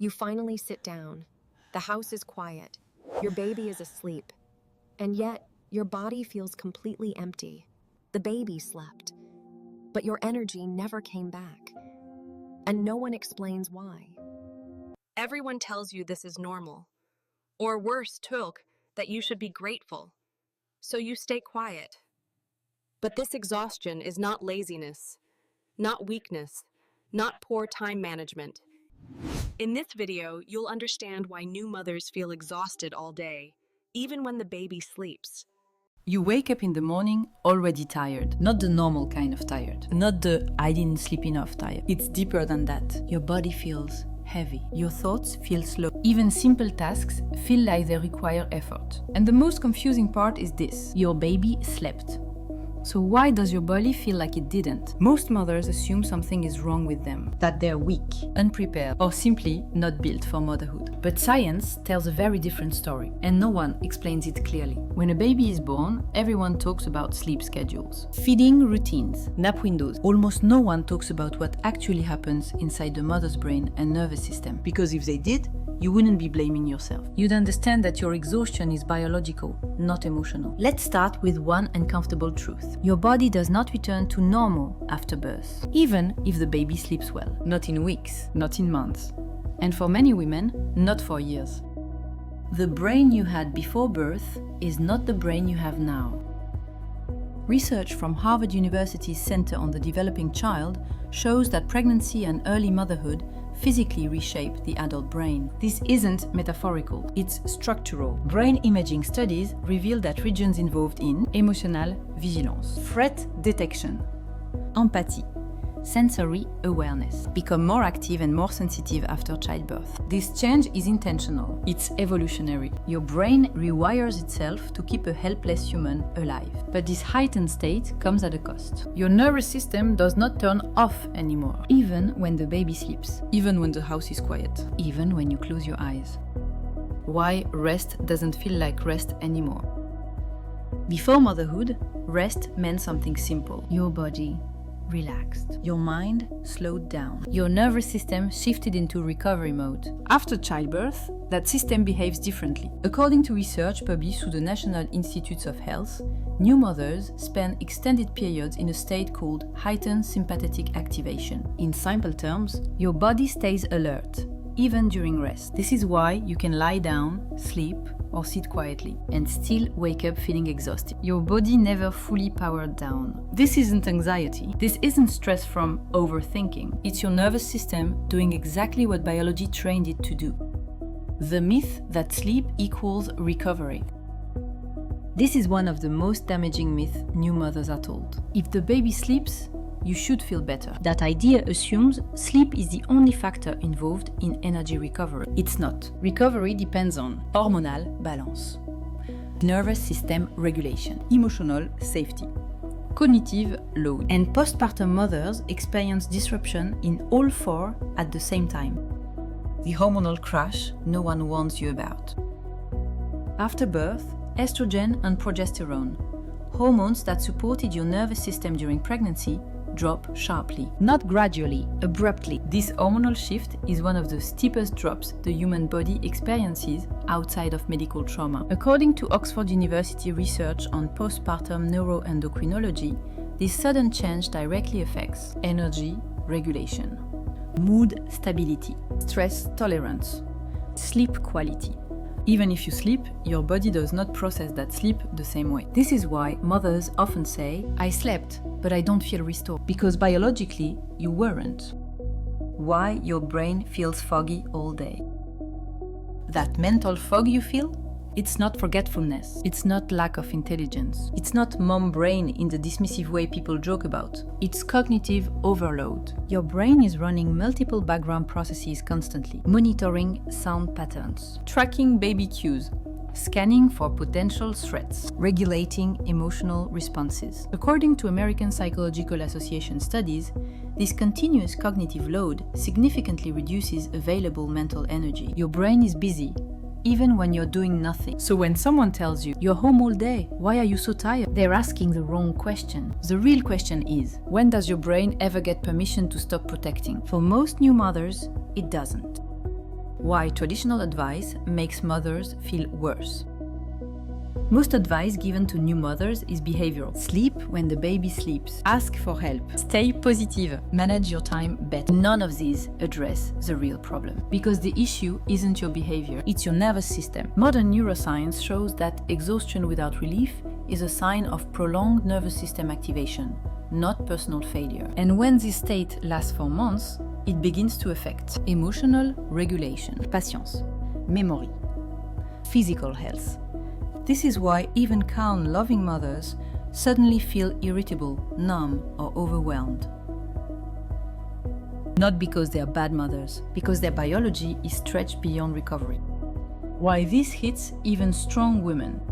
You finally sit down. The house is quiet. Your baby is asleep. And yet, your body feels completely empty. The baby slept. But your energy never came back. And no one explains why. Everyone tells you this is normal. Or worse, Tulk, that you should be grateful. So you stay quiet. But this exhaustion is not laziness, not weakness, not poor time management. In this video, you'll understand why new mothers feel exhausted all day, even when the baby sleeps. You wake up in the morning already tired. Not the normal kind of tired. Not the I didn't sleep enough tired. It's deeper than that. Your body feels heavy. Your thoughts feel slow. Even simple tasks feel like they require effort. And the most confusing part is this. Your baby slept. So why does your body feel like it didn't? Most mothers assume something is wrong with them, that they're weak, unprepared, or simply not built for motherhood. But science tells a very different story, and no one explains it clearly. When a baby is born, everyone talks about sleep schedules, feeding routines, nap windows. Almost no one talks about what actually happens inside the mother's brain and nervous system, because if they did, you wouldn't be blaming yourself. You'd understand that your exhaustion is biological, not emotional. Let's start with one uncomfortable truth. Your body does not return to normal after birth, even if the baby sleeps well. Not in weeks, not in months. And for many women, not for years. The brain you had before birth is not the brain you have now. Research from Harvard University's Center on the Developing Child shows that pregnancy and early motherhood physically reshape the adult brain. This isn't metaphorical, it's structural. Brain imaging studies reveal that regions involved in emotional vigilance, threat detection, empathy, sensory awareness become more active and more sensitive after childbirth. This change is intentional, it's evolutionary. Your brain rewires itself to keep a helpless human alive. But this heightened state comes at a cost. Your nervous system does not turn off anymore, even when the baby sleeps, even when the house is quiet, even when you close your eyes. Why rest doesn't feel like rest anymore? Before motherhood, rest meant something simple. Your body relaxed. Your mind slowed down. Your nervous system shifted into recovery mode. After childbirth, that system behaves differently. According to research published through the National Institutes of Health, new mothers spend extended periods in a state called heightened sympathetic activation. In simple terms, your body stays alert, even during rest. This is why you can lie down, sleep, or sit quietly, and still wake up feeling exhausted. Your body never fully powered down. This isn't anxiety. This isn't stress from overthinking. It's your nervous system doing exactly what biology trained it to do. The myth that sleep equals recovery. This is one of the most damaging myths new mothers are told. If the baby sleeps, you should feel better. That idea assumes sleep is the only factor involved in energy recovery. It's not. Recovery depends on hormonal balance, nervous system regulation, emotional safety, cognitive load, and postpartum mothers experience disruption in all four at the same time. The hormonal crash no one warns you about. After birth, estrogen and progesterone, hormones that supported your nervous system during pregnancy, drop sharply, not gradually, abruptly. This hormonal shift is one of the steepest drops the human body experiences outside of medical trauma. According to Oxford University research on postpartum neuroendocrinology, this sudden change directly affects energy regulation, mood stability, stress tolerance, sleep quality. Even if you sleep, your body does not process that sleep the same way. This is why mothers often say, I slept, but I don't feel restored, because biologically, you weren't. Why your brain feels foggy all day. That mental fog you feel, it's not forgetfulness, it's not lack of intelligence, it's not mom brain in the dismissive way people joke about, it's cognitive overload. Your brain is running multiple background processes constantly, monitoring sound patterns, tracking baby cues, scanning for potential threats, regulating emotional responses. According to American Psychological Association studies, this continuous cognitive load significantly reduces available mental energy. Your brain is busy, even when you're doing nothing. So when someone tells you, you're home all day, why are you so tired? They're asking the wrong question. The real question is, when does your brain ever get permission to stop protecting? For most new mothers, it doesn't. Why traditional advice makes mothers feel worse. Most advice given to new mothers is behavioral. Sleep when the baby sleeps. Ask for help. Stay positive. Manage your time better. None of these address the real problem. Because the issue isn't your behavior, it's your nervous system. Modern neuroscience shows that exhaustion without relief is a sign of prolonged nervous system activation, not personal failure. And when this state lasts for months, it begins to affect emotional regulation, patience, memory, physical health. This is why even calm, loving mothers suddenly feel irritable, numb, or overwhelmed. Not because they are bad mothers, because their biology is stretched beyond recovery. Why this hits even strong women.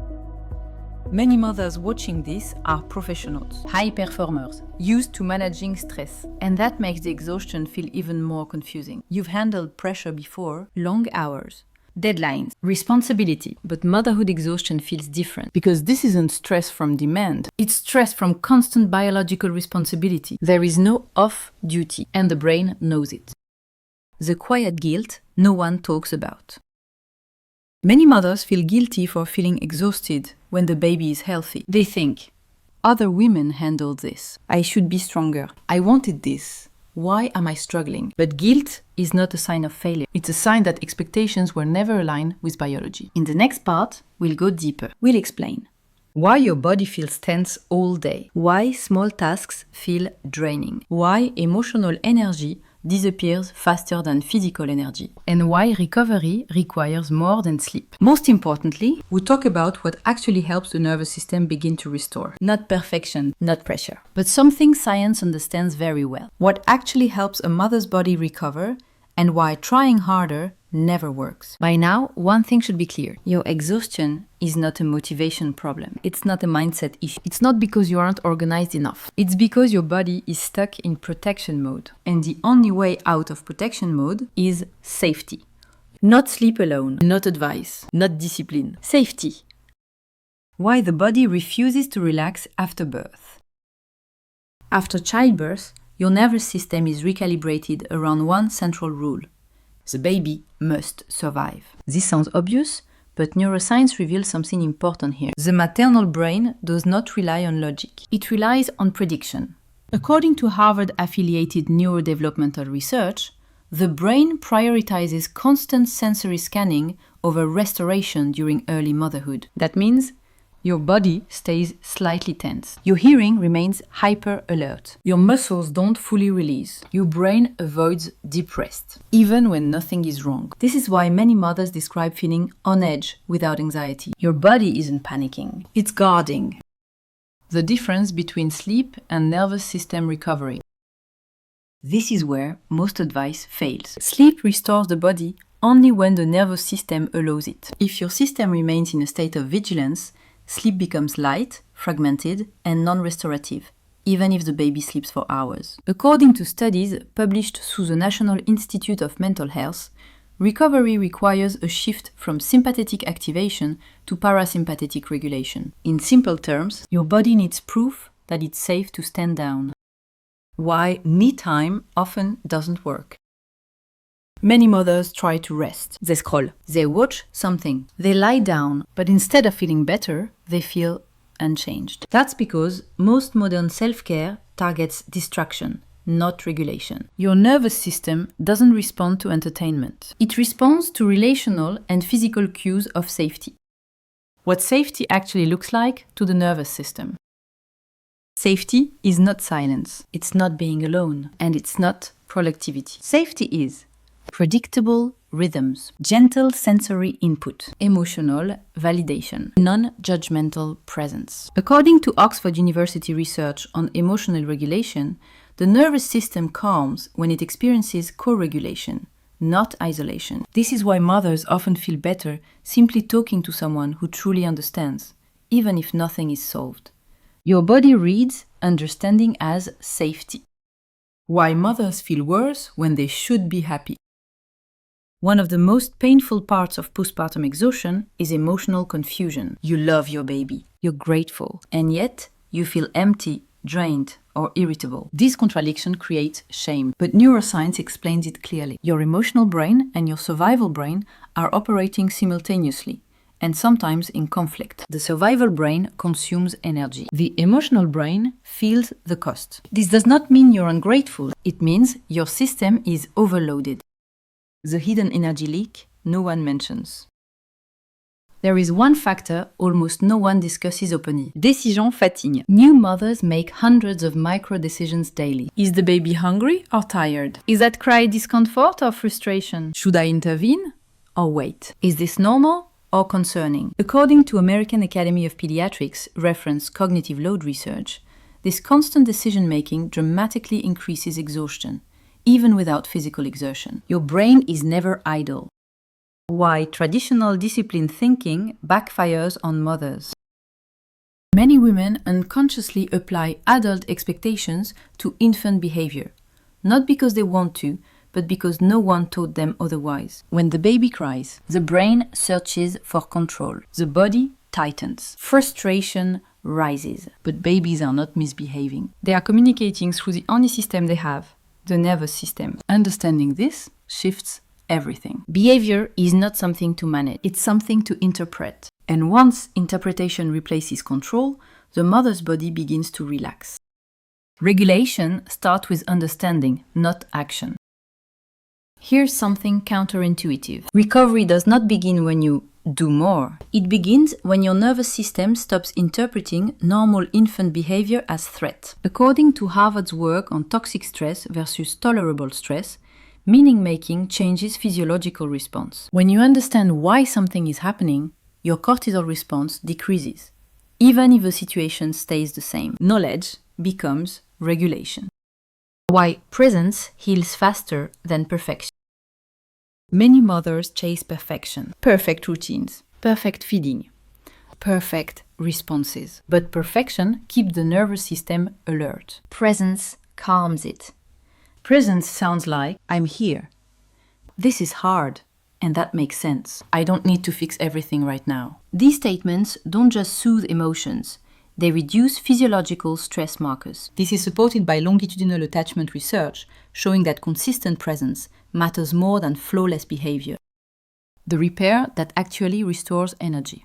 Many mothers watching this are professionals, high performers, used to managing stress, and that makes the exhaustion feel even more confusing. You've handled pressure before, long hours, deadlines, responsibility. But motherhood exhaustion feels different because this isn't stress from demand. It's stress from constant biological responsibility. There is no off duty, and the brain knows it. The quiet guilt no one talks about. Many mothers feel guilty for feeling exhausted when the baby is healthy. They think, other women handled this. I should be stronger. I wanted this. Why am I struggling? But guilt is not a sign of failure. It's a sign that expectations were never aligned with biology. In the next part, we'll go deeper. We'll explain why your body feels tense all day, why small tasks feel draining, why emotional energy disappears faster than physical energy, and why recovery requires more than sleep. Most importantly, we talk about what actually helps the nervous system begin to restore. Not perfection, not pressure, but something science understands very well. What actually helps a mother's body recover, and why trying harder never works. By now, one thing should be clear. Your exhaustion is not a motivation problem. It's not a mindset issue. It's not because you aren't organized enough. It's because your body is stuck in protection mode. And the only way out of protection mode is safety. Not sleep alone, not advice, not discipline. Safety. Why the body refuses to relax after birth. After childbirth, your nervous system is recalibrated around one central rule. The baby must survive. This sounds obvious, but neuroscience reveals something important here. The maternal brain does not rely on logic. It relies on prediction. According to Harvard-affiliated neurodevelopmental research, the brain prioritizes constant sensory scanning over restoration during early motherhood. That means your body stays slightly tense. Your hearing remains hyper alert. Your muscles don't fully release. Your brain avoids deep rest, even when nothing is wrong. This is why many mothers describe feeling on edge without anxiety. Your body isn't panicking. It's guarding. The difference between sleep and nervous system recovery. This is where most advice fails. Sleep restores the body only when the nervous system allows it. If your system remains in a state of vigilance, sleep becomes light, fragmented, and non-restorative, even if the baby sleeps for hours. According to studies published through the National Institute of Mental Health, recovery requires a shift from sympathetic activation to parasympathetic regulation. In simple terms, your body needs proof that it's safe to stand down. Why me time often doesn't work. Many mothers try to rest. They scroll. They watch something. They lie down, but instead of feeling better, they feel unchanged. That's because most modern self-care targets distraction, not regulation. Your nervous system doesn't respond to entertainment. It responds to relational and physical cues of safety. What safety actually looks like to the nervous system. Safety is not silence. It's not being alone. And it's not productivity. Safety is predictable rhythms, gentle sensory input, emotional validation, non-judgmental presence. According to Oxford University research on emotional regulation, the nervous system calms when it experiences co-regulation, not isolation. This is why mothers often feel better simply talking to someone who truly understands, even if nothing is solved. Your body reads understanding as safety. Why mothers feel worse when they should be happy. One of the most painful parts of postpartum exhaustion is emotional confusion. You love your baby, you're grateful, and yet you feel empty drained, or irritable. This contradiction creates shame, but neuroscience explains it clearly. Your emotional brain and your survival brain are operating simultaneously, and sometimes in conflict. The survival brain consumes energy. The emotional brain feels the cost. This does not mean you're ungrateful. It means your system is overloaded. The hidden energy leak no one mentions. There is one factor almost no one discusses openly. Décision fatigue. New mothers make hundreds of micro-decisions daily. Is the baby hungry or tired? Is that cry discomfort or frustration? Should I intervene or wait? Is this normal or concerning? According to American Academy of Pediatrics reference cognitive load research, this constant decision-making dramatically increases exhaustion, even without physical exertion. Your brain is never idle. Why traditional disciplined thinking backfires on mothers. Many women unconsciously apply adult expectations to infant behavior, not because they want to, but because no one taught them otherwise. When the baby cries, the brain searches for control. The body tightens. Frustration rises. But babies are not misbehaving. They are communicating through the only system they have, the nervous system. Understanding this shifts everything. Behavior is not something to manage, it's something to interpret. And once interpretation replaces control, the mother's body begins to relax. Regulation starts with understanding, not action. Here's something counterintuitive. Recovery does not begin when you do more. It begins when your nervous system stops interpreting normal infant behavior as threat. According to Harvard's work on toxic stress versus tolerable stress, meaning-making changes physiological response. When you understand why something is happening, your cortisol response decreases, even if the situation stays the same. Knowledge becomes regulation. Why presence heals faster than perfection. Many mothers chase perfection. Perfect routines, perfect feeding, perfect responses. But perfection keeps the nervous system alert. Presence calms it. Presence sounds like, I'm here. This is hard, and that makes sense. I don't need to fix everything right now. These statements don't just soothe emotions, they reduce physiological stress markers. This is supported by longitudinal attachment research, showing that consistent presence matters more than flawless behavior. The repair that actually restores energy.